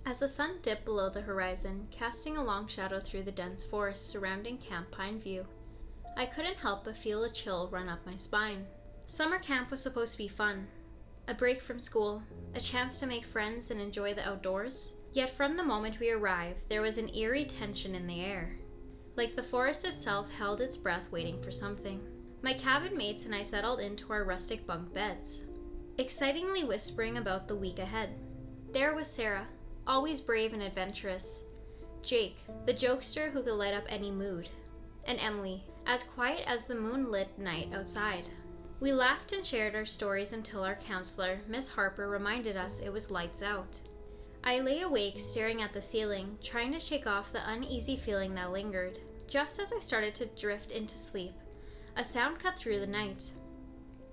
As the sun dipped below the horizon, casting a long shadow through the dense forest surrounding Camp Pineview, I couldn't help but feel a chill run up my spine. Summer camp was supposed to be fun. A break from school, a chance to make friends and enjoy the outdoors. Yet from the moment we arrived, there was an eerie tension in the air. Like the forest itself held its breath waiting for something. My cabin mates and I settled into our rustic bunk beds, excitingly whispering about the week ahead. There was Sarah, always brave and adventurous. Jake, the jokester who could light up any mood. And Emily, as quiet as the moonlit night outside. We laughed and shared our stories until our counselor, Miss Harper, reminded us it was lights out. I lay awake staring at the ceiling, trying to shake off the uneasy feeling that lingered. Just as I started to drift into sleep, a sound cut through the night.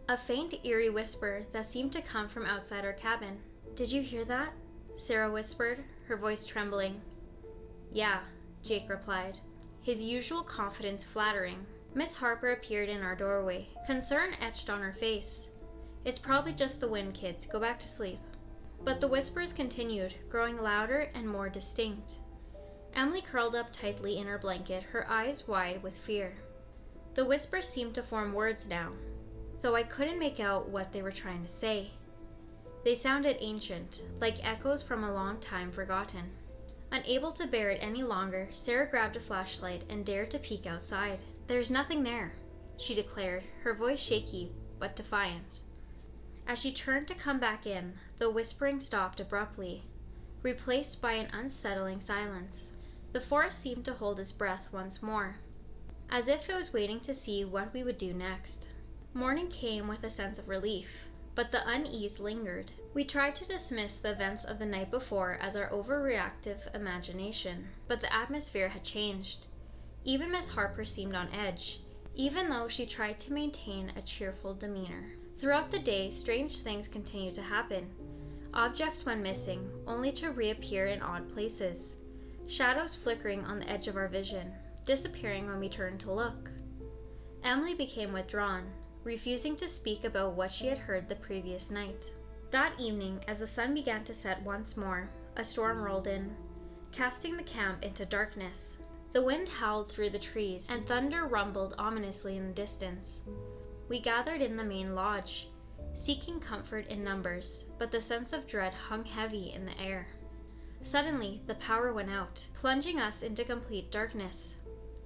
A faint, eerie whisper that seemed to come from outside our cabin. "Did you hear that?" Sarah whispered, her voice trembling. "Yeah," Jake replied, his usual confidence flattering. Miss Harper appeared in our doorway, concern etched on her face. "It's probably just the wind, kids. Go back to sleep." But the whispers continued, growing louder and more distinct. Emily curled up tightly in her blanket, her eyes wide with fear. The whispers seemed to form words now, though I couldn't make out what they were trying to say. They sounded ancient, like echoes from a long time forgotten. Unable to bear it any longer, Sarah grabbed a flashlight and dared to peek outside. "There's nothing there," she declared, her voice shaky but defiant. As she turned to come back in, the whispering stopped abruptly, replaced by an unsettling silence. The forest seemed to hold its breath once more, as if it was waiting to see what we would do next. Morning came with a sense of relief, but the unease lingered. We tried to dismiss the events of the night before as our overreactive imagination, but the atmosphere had changed. Even Miss Harper seemed on edge, even though she tried to maintain a cheerful demeanor. Throughout the day, strange things continued to happen. Objects went missing, only to reappear in odd places. Shadows flickering on the edge of our vision, disappearing when we turned to look. Emily became withdrawn, refusing to speak about what she had heard the previous night. That evening, as the sun began to set once more, a storm rolled in, casting the camp into darkness. The wind howled through the trees, and thunder rumbled ominously in the distance. We gathered in the main lodge, seeking comfort in numbers, but the sense of dread hung heavy in the air. Suddenly, the power went out, plunging us into complete darkness.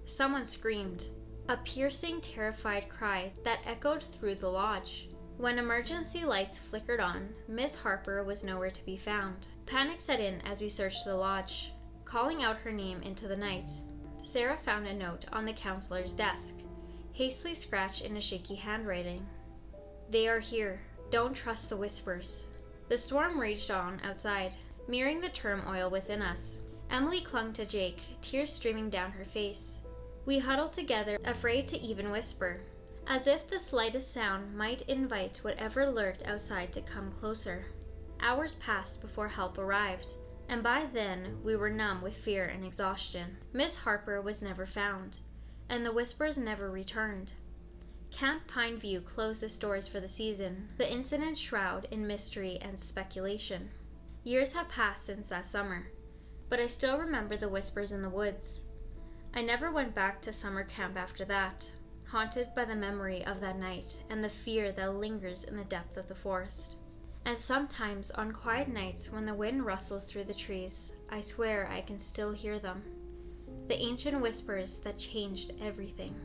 Someone screamed, a piercing, terrified cry that echoed through the lodge. When emergency lights flickered on, Miss Harper was nowhere to be found. Panic set in as we searched the lodge, calling out her name into the night. Sarah found a note on the counselor's desk, hastily scratched in a shaky handwriting. "They are here. Don't trust the whispers." The storm raged on outside, mirroring the turmoil within us. Emily clung to Jake, tears streaming down her face. We huddled together, afraid to even whisper, as if the slightest sound might invite whatever lurked outside to come closer. Hours passed before help arrived, and by then we were numb with fear and exhaustion. Miss Harper was never found, and the whispers never returned. Camp Pineview closed its doors for the season, the incident shrouded in mystery and speculation. Years have passed since that summer, but I still remember the whispers in the woods. I never went back to summer camp after that, haunted by the memory of that night and the fear that lingers in the depth of the forest. And sometimes on quiet nights when the wind rustles through the trees, I swear I can still hear them. The ancient whispers that changed everything.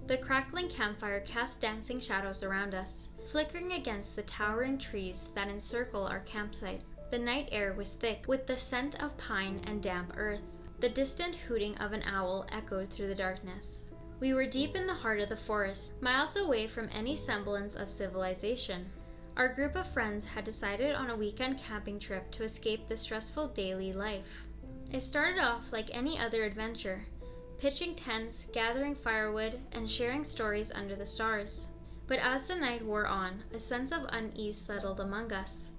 The crackling campfire cast dancing shadows around us, flickering against the towering trees that encircle our campsite. The night air was thick with the scent of pine and damp earth. The distant hooting of an owl echoed through the darkness. We were deep in the heart of the forest, miles away from any semblance of civilization. Our group of friends had decided on a weekend camping trip to escape the stressful daily life. It started off like any other adventure, pitching tents, gathering firewood, and sharing stories under the stars. But as the night wore on, a sense of unease settled among us,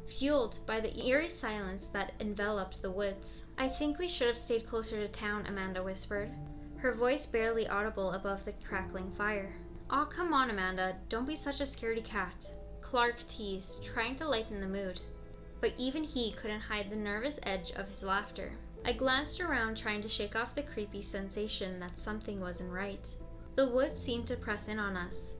fueled by the eerie silence that enveloped the woods. "I think we should have stayed closer to town," Amanda whispered, her voice barely audible above the crackling fire. "Aw, come on, Amanda, don't be such a scaredy cat," Clark teased, trying to lighten the mood. But even he couldn't hide the nervous edge of his laughter. I glanced around, trying to shake off the creepy sensation that something wasn't right. The woods seemed to press in on us,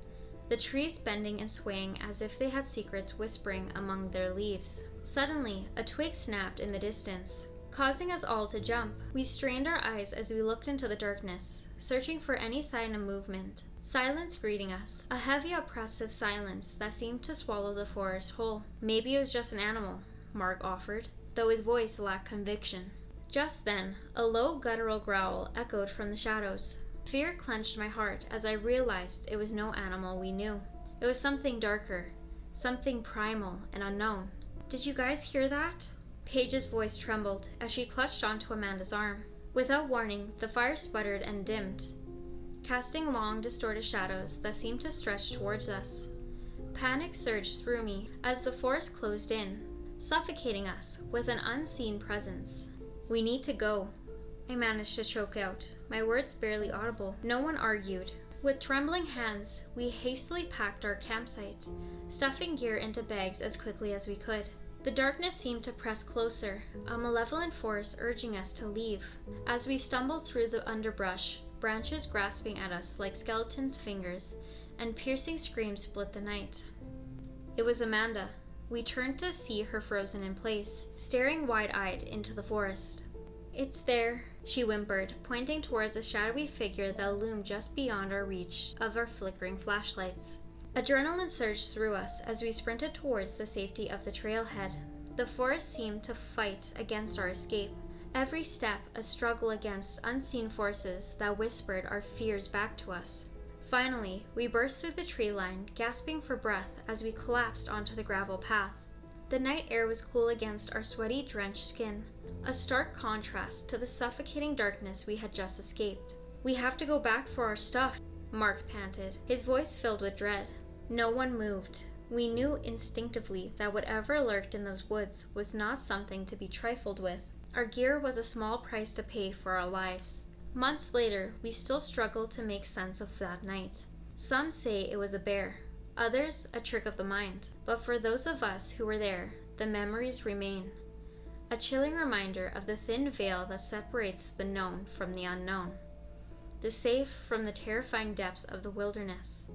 the trees bending and swaying as if they had secrets whispering among their leaves. Suddenly, a twig snapped in the distance, causing us all to jump. We strained our eyes as we looked into the darkness, searching for any sign of movement. Silence greeting us, a heavy, oppressive silence that seemed to swallow the forest whole. "Maybe it was just an animal," Mark offered, though his voice lacked conviction. Just then, a low guttural growl echoed from the shadows. Fear clenched my heart as I realized it was no animal we knew. It was something darker, something primal and unknown. "Did you guys hear that?" Paige's voice trembled as she clutched onto Amanda's arm. Without warning, the fire sputtered and dimmed, casting long, distorted shadows that seemed to stretch towards us. Panic surged through me as the forest closed in, suffocating us with an unseen presence. "We need to go," I managed to choke out, my words barely audible. No one argued. With trembling hands, we hastily packed our campsite, stuffing gear into bags as quickly as we could. The darkness seemed to press closer, a malevolent force urging us to leave. As we stumbled through the underbrush, branches grasping at us like skeletons' fingers, and piercing screams split the night. It was Amanda. We turned to see her frozen in place, staring wide-eyed into the forest. "It's there," she whimpered, pointing towards a shadowy figure that loomed just beyond our reach of our flickering flashlights. Adrenaline surged through us as we sprinted towards the safety of the trailhead. The forest seemed to fight against our escape, every step a struggle against unseen forces that whispered our fears back to us. Finally, we burst through the tree line, gasping for breath as we collapsed onto the gravel path. The night air was cool against our sweaty, drenched skin, a stark contrast to the suffocating darkness we had just escaped. "We have to go back for our stuff," Mark panted, his voice filled with dread. No one moved. We knew instinctively that whatever lurked in those woods was not something to be trifled with. Our gear was a small price to pay for our lives. Months later, we still struggled to make sense of that night. Some say it was a bear, others a trick of the mind. But for those of us who were there, the memories remain. A chilling reminder of the thin veil that separates the known from the unknown, the safe from the terrifying depths of the wilderness.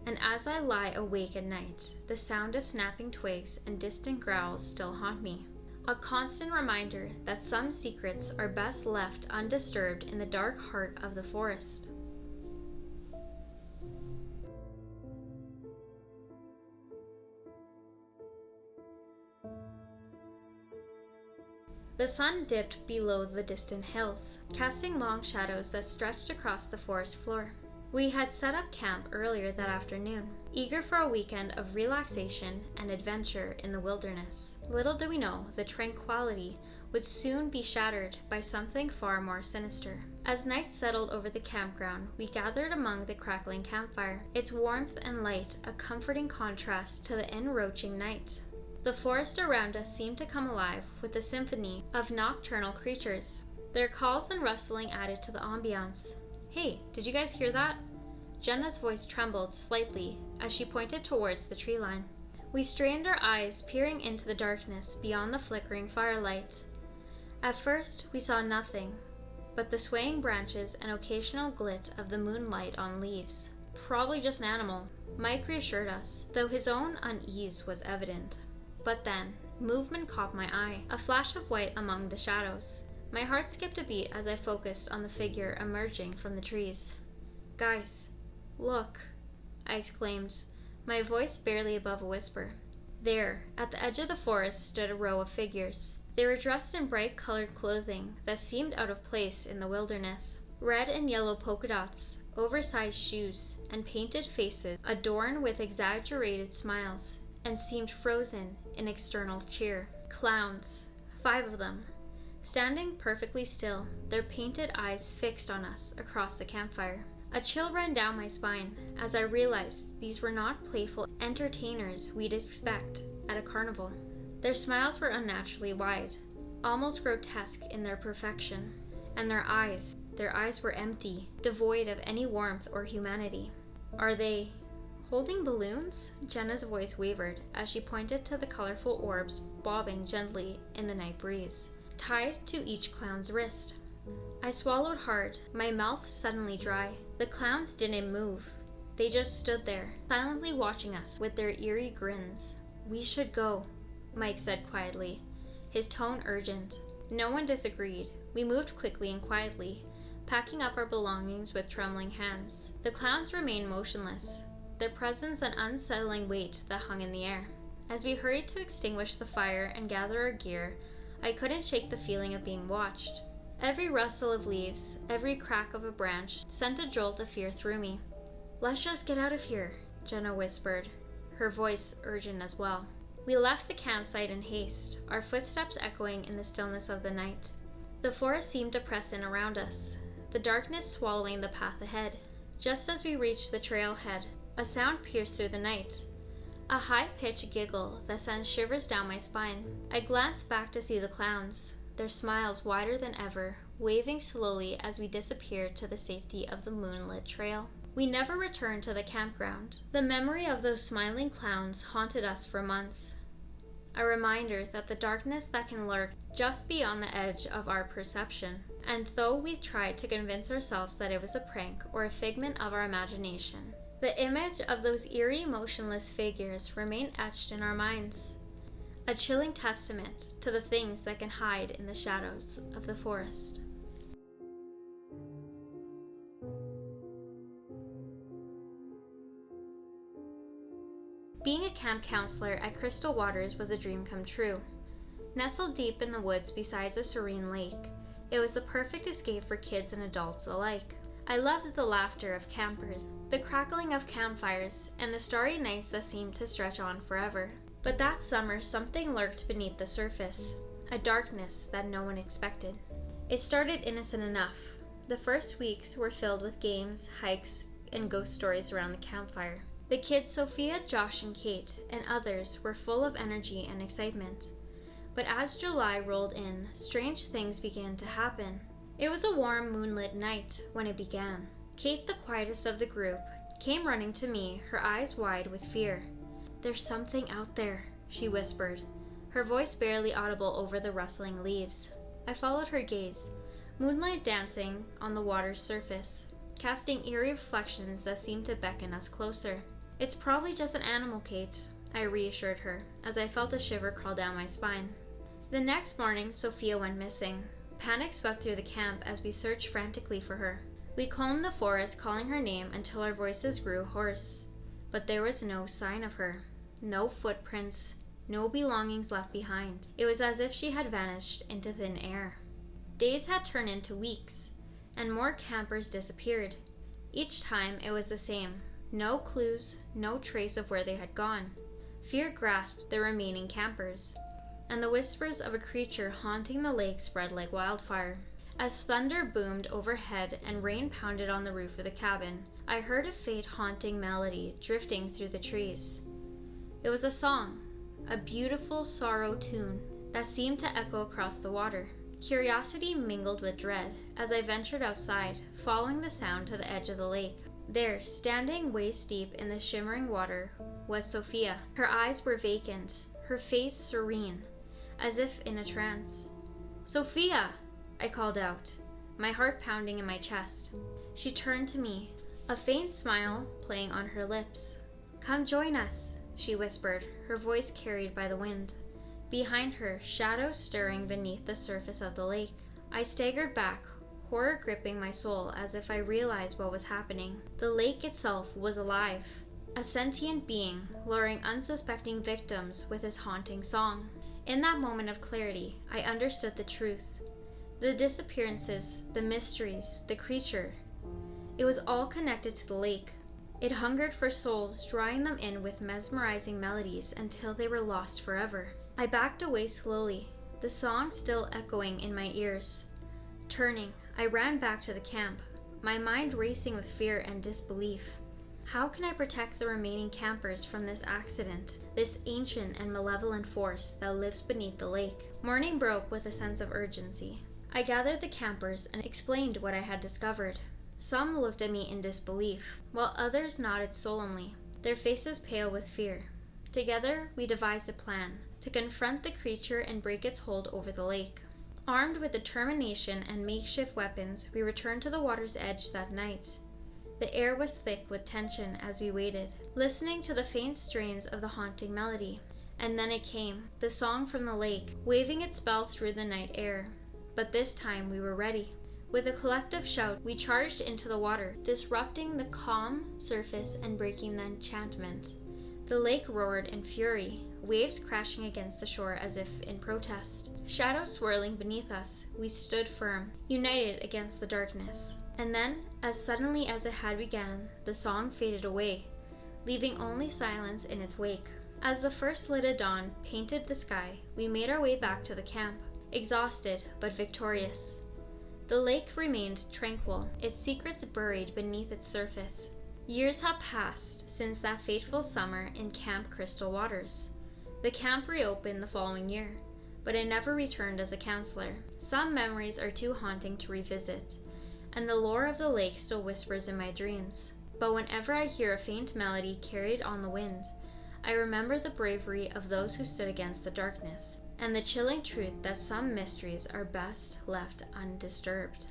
And as I lie awake at night, the sound of snapping twigs and distant growls still haunt me. A constant reminder that some secrets are best left undisturbed in the dark heart of the forest. The sun dipped below the distant hills, casting long shadows that stretched across the forest floor. We had set up camp earlier that afternoon, eager for a weekend of relaxation and adventure in the wilderness. Little did we know the tranquility would soon be shattered by something far more sinister. As night settled over the campground, we gathered among the crackling campfire, its warmth and light a comforting contrast to the encroaching night. The forest around us seemed to come alive with a symphony of nocturnal creatures. Their calls and rustling added to the ambiance. "Hey, did you guys hear that?" Jenna's voice trembled slightly as she pointed towards the tree line. We strained our eyes, peering into the darkness beyond the flickering firelight. At first, we saw nothing but the swaying branches and occasional glit of the moonlight on leaves. "Probably just an animal," Mike reassured us, though his own unease was evident. But then, movement caught my eye, a flash of white among the shadows. My heart skipped a beat as I focused on the figure emerging from the trees. "Guys, look," I exclaimed, my voice barely above a whisper. There, at the edge of the forest, stood a row of figures. They were dressed in bright-colored clothing that seemed out of place in the wilderness. Red and yellow polka dots, oversized shoes, and painted faces adorned with exaggerated smiles, and seemed frozen in external cheer. Clowns, 5 of them, standing perfectly still, their painted eyes fixed on us across the campfire. A chill ran down my spine as I realized these were not playful entertainers we'd expect at a carnival. Their smiles were unnaturally wide, almost grotesque in their perfection, and their eyes were empty, devoid of any warmth or humanity. Are they holding balloons? Jenna's voice wavered as she pointed to the colorful orbs bobbing gently in the night breeze, tied to each clown's wrist. I swallowed hard, my mouth suddenly dry. The clowns didn't move. They just stood there, silently watching us with their eerie grins. "We should go," Mike said quietly, his tone urgent. No one disagreed. We moved quickly and quietly, packing up our belongings with trembling hands. The clowns remained motionless, their presence an unsettling weight that hung in the air. As we hurried to extinguish the fire and gather our gear, I couldn't shake the feeling of being watched. Every rustle of leaves, every crack of a branch sent a jolt of fear through me. "Let's just get out of here," Jenna whispered, her voice urgent as well. We left the campsite in haste, our footsteps echoing in the stillness of the night. The forest seemed to press in around us, the darkness swallowing the path ahead. Just as we reached the trailhead, a sound pierced through the night. A high-pitched giggle that sent shivers down my spine. I glanced back to see the clowns, their smiles wider than ever, waving slowly as we disappeared to the safety of the moonlit trail. We never returned to the campground. The memory of those smiling clowns haunted us for months. A reminder that the darkness that can lurk just beyond the edge of our perception. And though we tried to convince ourselves that it was a prank or a figment of our imagination, the image of those eerie, motionless figures remained etched in our minds. A chilling testament to the things that can hide in the shadows of the forest. Being a camp counselor at Crystal Waters was a dream come true. Nestled deep in the woods beside a serene lake, it was the perfect escape for kids and adults alike. I loved the laughter of campers, the crackling of campfires, and the starry nights that seemed to stretch on forever. But that summer, something lurked beneath the surface, a darkness that no one expected. It started innocent enough. The first weeks were filled with games, hikes, and ghost stories around the campfire. The kids Sophia, Josh, and Kate, and others were full of energy and excitement. But as July rolled in, strange things began to happen. It was a warm, moonlit night when it began. Kate, the quietest of the group, came running to me, her eyes wide with fear. "There's something out there," she whispered, her voice barely audible over the rustling leaves. I followed her gaze, moonlight dancing on the water's surface, casting eerie reflections that seemed to beckon us closer. "It's probably just an animal, Kate," I reassured her, as I felt a shiver crawl down my spine. The next morning, Sophia went missing. Panic swept through the camp as we searched frantically for her. We combed the forest, calling her name until our voices grew hoarse. But there was no sign of her. No footprints, no belongings left behind. It was as if she had vanished into thin air. Days had turned into weeks, and more campers disappeared. Each time it was the same. No clues, no trace of where they had gone. Fear grasped the remaining campers, and the whispers of a creature haunting the lake spread like wildfire. As thunder boomed overhead and rain pounded on the roof of the cabin, I heard a faint haunting melody drifting through the trees. It was a song, a beautiful sorrow tune that seemed to echo across the water. Curiosity mingled with dread as I ventured outside, following the sound to the edge of the lake. There, standing waist deep in the shimmering water, was Sophia. Her eyes were vacant, her face serene, as if in a trance. "Sophia!" I called out, my heart pounding in my chest. She turned to me, a faint smile playing on her lips. "Come join us," she whispered, her voice carried by the wind. Behind her, shadows stirring beneath the surface of the lake. I staggered back, horror gripping my soul as if I realized what was happening. The lake itself was alive, a sentient being, luring unsuspecting victims with his haunting song. In that moment of clarity, I understood the truth. The disappearances, the mysteries, the creature. It was all connected to the lake. It hungered for souls, drawing them in with mesmerizing melodies until they were lost forever. I backed away slowly, the song still echoing in my ears. Turning, I ran back to the camp, my mind racing with fear and disbelief. How can I protect the remaining campers from this accident, this ancient and malevolent force that lives beneath the lake? Morning broke with a sense of urgency. I gathered the campers and explained what I had discovered. Some looked at me in disbelief, while others nodded solemnly, their faces pale with fear. Together, we devised a plan to confront the creature and break its hold over the lake. Armed with determination and makeshift weapons, we returned to the water's edge that night. The air was thick with tension as we waited, listening to the faint strains of the haunting melody. And then it came, the song from the lake, waving its spell through the night air. But this time we were ready. With a collective shout, we charged into the water, disrupting the calm surface and breaking the enchantment. The lake roared in fury, waves crashing against the shore as if in protest. Shadows swirling beneath us, we stood firm, united against the darkness. And then, as suddenly as it had begun, the song faded away, leaving only silence in its wake. As the first light of dawn painted the sky, we made our way back to the camp, exhausted but victorious. The lake remained tranquil, its secrets buried beneath its surface. Years have passed since that fateful summer in Camp Crystal Waters. The camp reopened the following year, but I never returned as a counselor. Some memories are too haunting to revisit, and the lore of the lake still whispers in my dreams. But whenever I hear a faint melody carried on the wind, I remember the bravery of those who stood against the darkness, and the chilling truth that some mysteries are best left undisturbed.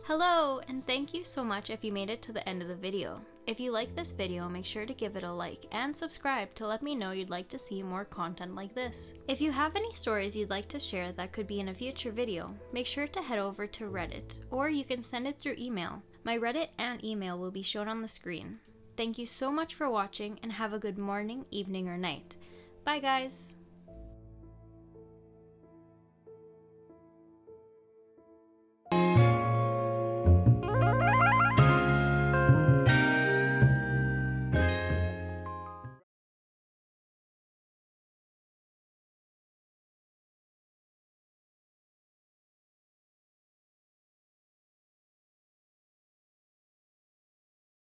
Hello, and thank you so much if you made it to the end of the video. If you like this video, make sure to give it a like and subscribe to let me know you'd like to see more content like this. If you have any stories you'd like to share that could be in a future video, make sure to head over to Reddit, or you can send it through email. My Reddit and email will be shown on the screen. Thank you so much for watching, and have a good morning, evening, or night. Bye guys!